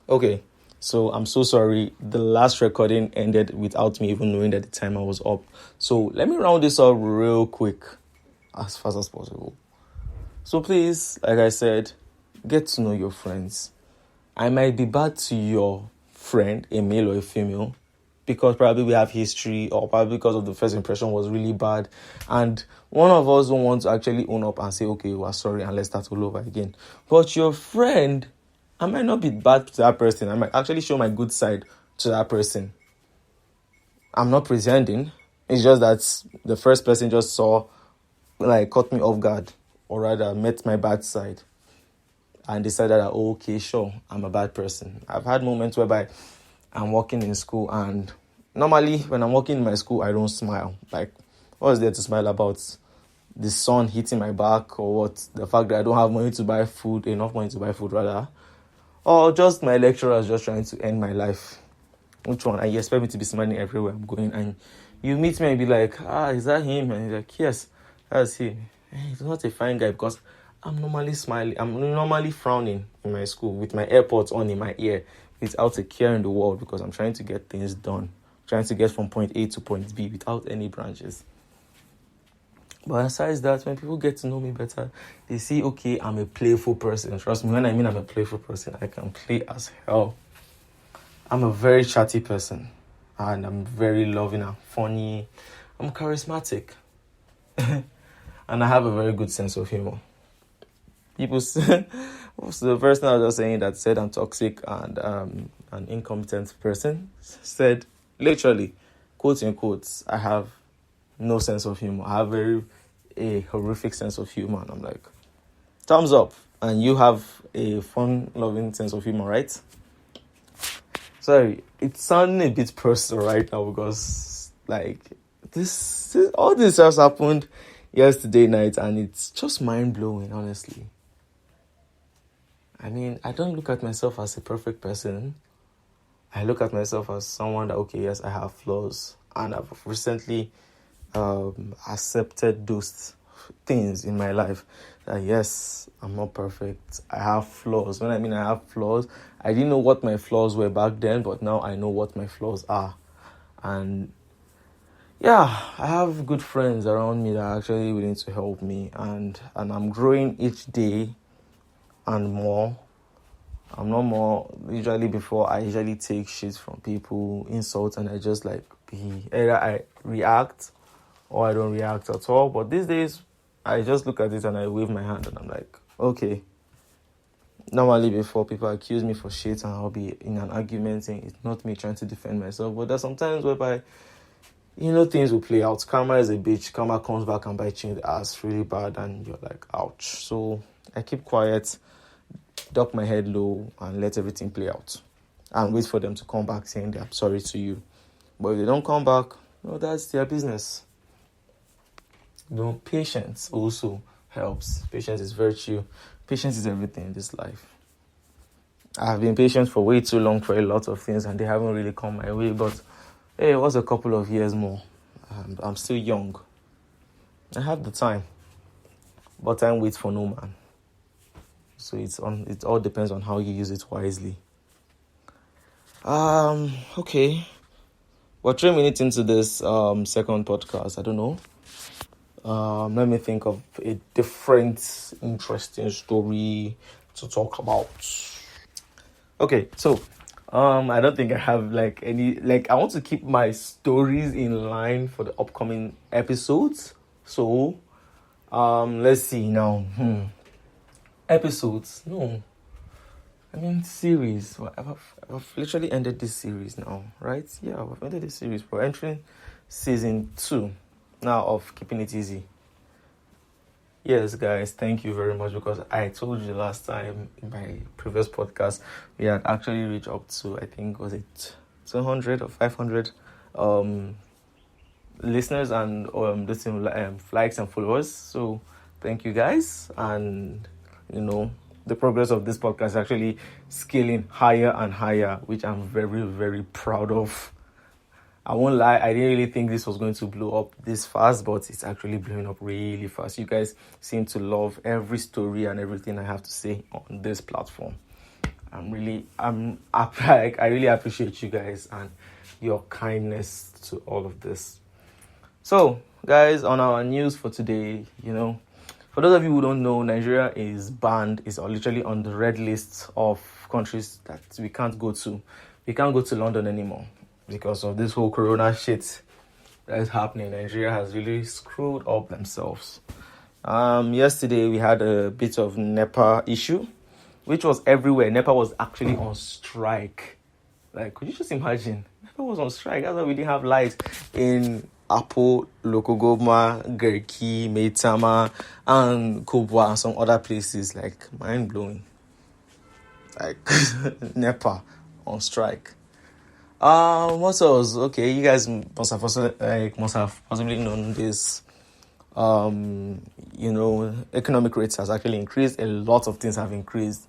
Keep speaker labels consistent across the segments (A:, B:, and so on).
A: Okay, so I'm so sorry. The last recording ended without me even knowing that the timer was up. So let me round this up real quick, as fast as possible. So please, like I said, get to know your friends. I might be bad to your friend, a male or a female, because probably we have history, or probably because of the first impression was really bad, and one of us don't want to actually own up and say, okay, we're sorry, and let's start all over again. But your friend, I might not be bad to that person. I might actually show my good side to that person. I'm not pretending. It's just that the first person just saw, caught me off guard, or rather met my bad side, and decided that, oh, okay, sure, I'm a bad person. I've had moments whereby I'm working in school, and normally when I'm working in my school, I don't smile. Like, what is there to smile about? The sun hitting my back, or what? The fact that I don't have money to buy food, enough money to buy food rather, or just my lecturers just trying to end my life. Which one? And you expect me to be smiling everywhere I'm going, and you meet me and be like, is that him? And you're like, yes, that's him. He's not a fine guy, because I'm normally smiling. I'm normally frowning in my school with my AirPods on in my ear without a care in the world, because I'm trying to get things done. Trying to get from point A to point B without any branches. But aside that, when people get to know me better, they see, okay, I'm a playful person. Trust me, when I mean I'm a playful person, I can play as hell. I'm a very chatty person, and I'm very loving and funny. I'm charismatic. And I have a very good sense of humor. People say, the person I was just saying that said I'm toxic and an incompetent person said, literally, quote unquote, I have no sense of humor. I have a horrific sense of humor. And I'm like, thumbs up. And you have a fun, loving sense of humor, right? Sorry, it's sounding a bit personal right now, because this all this just happened yesterday night, and it's just mind-blowing, honestly. I mean, I don't look at myself as a perfect person. I look at myself as someone that, okay, yes, I have flaws, and I've recently accepted those things in my life. That yes, I'm not perfect. I have flaws. When I mean I have flaws, I didn't know what my flaws were back then, but now I know what my flaws are. And yeah, I have good friends around me that are actually willing to help me, and I'm growing each day and more. I'm not more. Usually before, I usually take shit from people, insults, and I just either I react or I don't react at all. But these days, I just look at it and I wave my hand and I'm like, okay. Normally before, people accuse me for shit and I'll be in an argument saying it's not me trying to defend myself. But there's sometimes whereby, things will play out. Karma is a bitch. Karma comes back and bites you in the ass really bad, and you're like, ouch. So I keep quiet, duck my head low, and let everything play out. And wait for them to come back saying they're sorry to you. But if they don't come back, that's their business. Patience also helps. Patience is virtue. Patience is everything in this life. I've been patient for way too long for a lot of things, and they haven't really come my way. But hey, it was a couple of years more. I'm still young. I have the time. But time waits for no man. So it all depends on how you use it wisely. Okay. We're 3 minutes into this second podcast. I don't know. Let me think of a different, interesting story to talk about. Okay, so I don't think I have any. I want to keep my stories in line for the upcoming episodes. So let's see now. Episodes? No. I mean series. I've literally ended this series now, right? Yeah, I've ended this series. We're entering season 2 now of Keeping It Easy. Yes, guys, thank you very much, because I told you the last time in my previous podcast, we had actually reached up to, I think, was it 200 or 500 listeners and likes and followers. So thank you, guys. And, the progress of this podcast is actually scaling higher and higher, which I'm very, very proud of. I won't lie, I didn't really think this was going to blow up this fast, but it's actually blowing up really fast. You guys seem to love every story and everything I have to say on this platform. I really appreciate you guys and your kindness to all of this. So, guys, on our news for today, for those of you who don't know, Nigeria is literally on the red list of countries that we can't go to. We can't go to London anymore because of this whole corona shit that is happening. Nigeria has really screwed up themselves. Yesterday we had a bit of NEPA issue, which was everywhere. NEPA was actually on strike. Like, could you just imagine? NEPA was on strike. That's why we didn't have light in Apo, Lokogoma, Gerki, Meitama, and Kobwa, and some other places. Like, mind blowing. Like, NEPA on strike. What else? Okay, you guys must have possibly known this. Economic rates has actually increased. A lot of things have increased,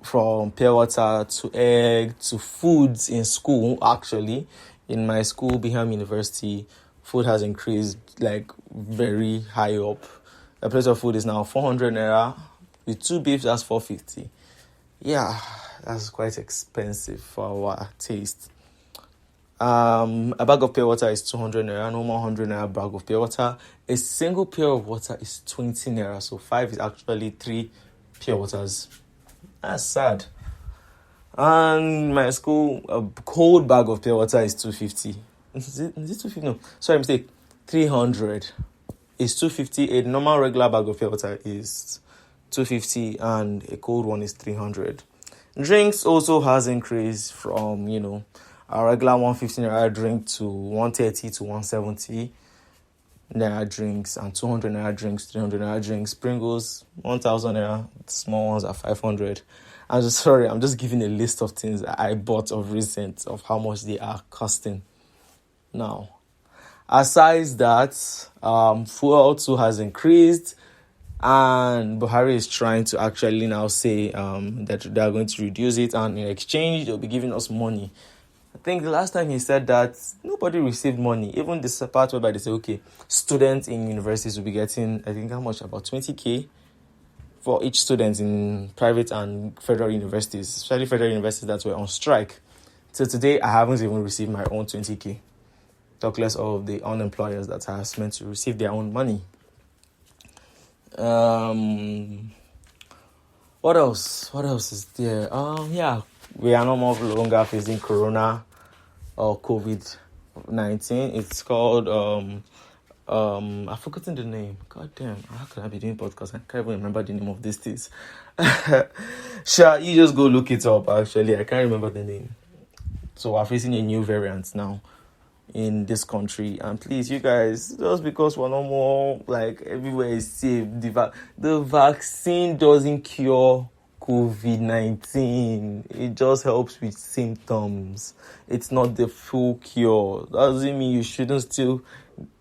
A: from pure water to egg to foods in school. Actually, in my school, Bingham University, food has increased like very high up. A plate of food is now 400 naira. With 2 beefs, that's 450. Yeah, that's quite expensive for our taste. A bag of pure water is 200 naira, normal 100 naira bag of pure water. A single pure of water is 20 naira, so 5 is actually 3 pure waters. That's sad. And my school, a cold bag of pure water is 250. Is it 250? No, sorry, mistake. 300 is 250. A normal regular bag of pure water is 250, and a cold one is 300. Drinks also has increased from, a regular 150 naira drink to 130 to 170 naira drinks, and 200 naira drinks, 300 naira drinks. Pringles, 1,000 naira. Small ones are 500. I'm just giving a list of things I bought of recent of how much they are costing now. Aside that, fuel too has increased, and Buhari is trying to actually now say that they are going to reduce it, and in exchange they'll be giving us money. I think the last time he said that, nobody received money. Even this part whereby they say, okay, students in universities will be getting, I think, how much? About 20k for each student in private and federal universities, especially federal universities that were on strike. So today, I haven't even received my own 20k. Talk less of the unemployers that are meant to receive their own money. What else? What else is there? We are no longer facing corona or COVID-19. It's called I've forgotten the name. God damn, how could I be doing podcast? I can't even remember the name of these things. Sure, you just go look it up. Actually, I can't remember the name. So we're facing a new variant now in this country, and please, you guys, just because we're no more like everywhere is safe, the vaccine doesn't cure COVID-19. It just helps with symptoms. It's not the full cure. That doesn't mean you shouldn't still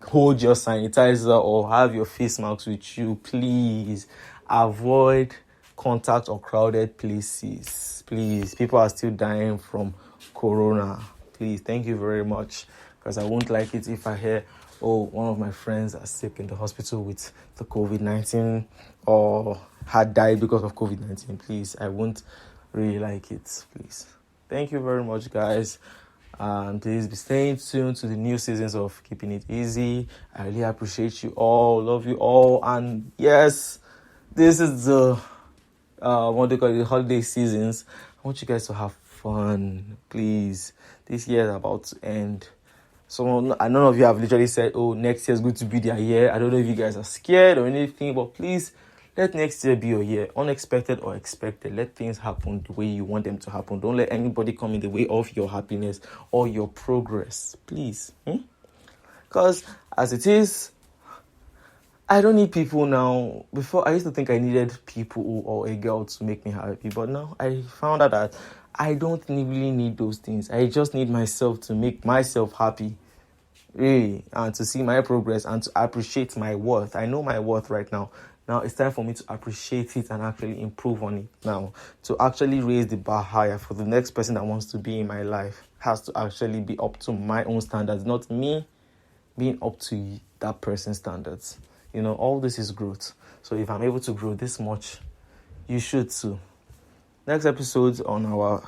A: hold your sanitizer or have your face masks with you. Please avoid contact or crowded places. Please, people are still dying from corona. Please, thank you very much, because I won't like it if I hear, one of my friends are sick in the hospital with the COVID-19 or had died because of COVID-19. Please, I won't really like it. Please. Thank you very much, guys. And please be staying tuned to the new seasons of Keeping It Easy. I really appreciate you all. Love you all. And yes, this is the the holiday seasons. I want you guys to have fun. Please. This year is about to end. So none of you have literally said, next year is going to be their year. I don't know if you guys are scared or anything, but please let next year be your year. Unexpected or expected. Let things happen the way you want them to happen. Don't let anybody come in the way of your happiness or your progress. Please. Because as it is, I don't need people now. Before, I used to think I needed people or a girl to make me happy. But now I found out that I don't really need those things. I just need myself to make myself happy. Really. And to see my progress and to appreciate my worth. I know my worth right now. Now it's time for me to appreciate it and actually improve on it now. To actually raise the bar higher for the next person that wants to be in my life. Has to actually be up to my own standards. Not me being up to that person's standards. All this is growth. So if I'm able to grow this much, you should too. next episode on our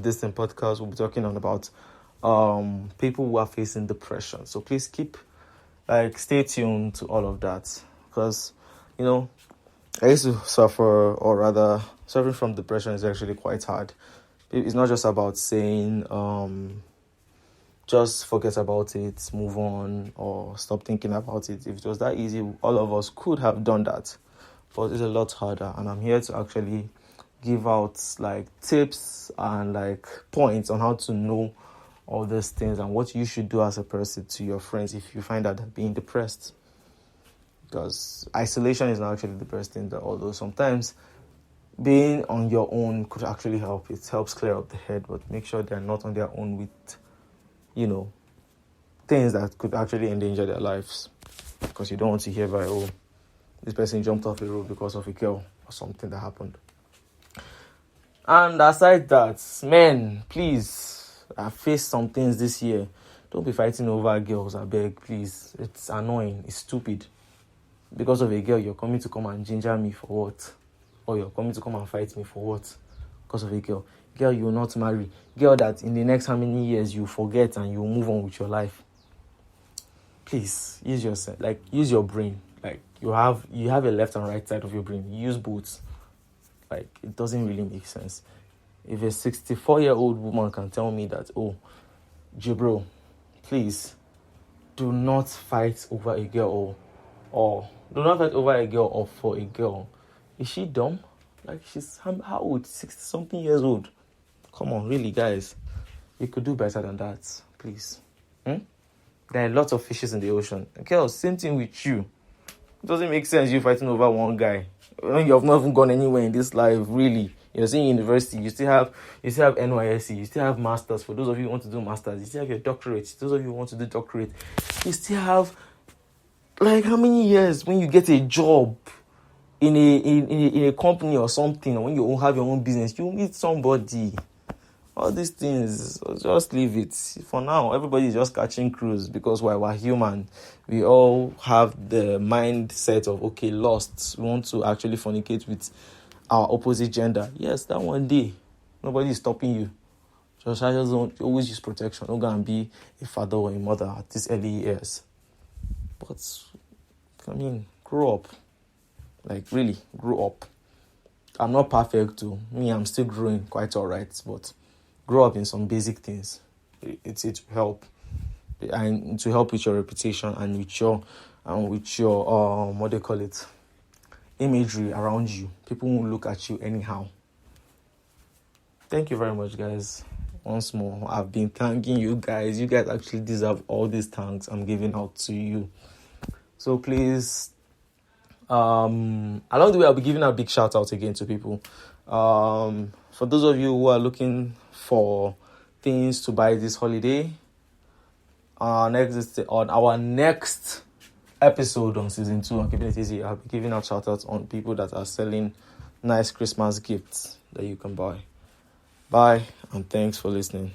A: distant podcast, we'll be talking on about people who are facing depression. So please stay tuned to all of that, because I used to suffer, or rather suffering from depression is actually quite hard. It's not just about saying just forget about it, move on, or stop thinking about it. If it was that easy, all of us could have done that, but it's a lot harder. And I'm here to actually give out tips and points on how to know all these things and what you should do as a person to your friends if you find out being depressed. Because isolation is not actually the best thing, although sometimes being on your own could actually help. It helps clear up the head, but make sure they're not on their own with things that could actually endanger their lives, because you don't want to hear this person jumped off a road because of a girl or something that happened. And aside that, men, please, I faced some things this year. Don't be fighting over girls, I beg, please. It's annoying, it's stupid. Because of a girl, you're coming to come and ginger me for what? Or you're coming to come and fight me for what? Because of a girl. Girl you will not marry. Girl that in the next how many years you forget and you move on with your life. Please, use your brain. You have a left and right side of your brain. Use both. It doesn't really make sense. If a 64-year-old woman can tell me that, Jibro, please, do not fight over a girl or do not fight over a girl or for a girl. Is she dumb? She's how old? 60-something years old. Come on, really, guys. You could do better than that, please. There are lots of fishes in the ocean. Girls, same thing with you. It doesn't make sense you fighting over one guy when you have not even gone anywhere in this life, really. You're still in university, you still have NYSC, you still have masters. For those of you who want to do masters, you still have your doctorate. Those of you who want to do doctorate, you still have how many years when you get a job in a company or something, or when you have your own business, you meet somebody. All these things, just leave it. For now, everybody is just catching cruise, because while we're human, we all have the mindset of, lust. We want to actually fornicate with our opposite gender. Yes, that one day, nobody is stopping you. Just don't always use protection. Don't go and be a father or a mother at these early years. But, grow up. Really, grow up. I'm not perfect too. I'm still growing quite all right, but grow up in some basic things. It will help, and to help with your reputation and with your what they call it, imagery around you. People won't look at you anyhow. Thank you very much, guys. Once more, I've been thanking you guys. You guys actually deserve all these thanks I'm giving out to you. So please, along the way, I'll be giving a big shout out again to people. For those of you who are looking for things to buy this holiday, on our next episode on season 2 on Keeping It Easy, I'll be giving out shout outs on people that are selling nice Christmas gifts that you can buy. Bye, and thanks for listening.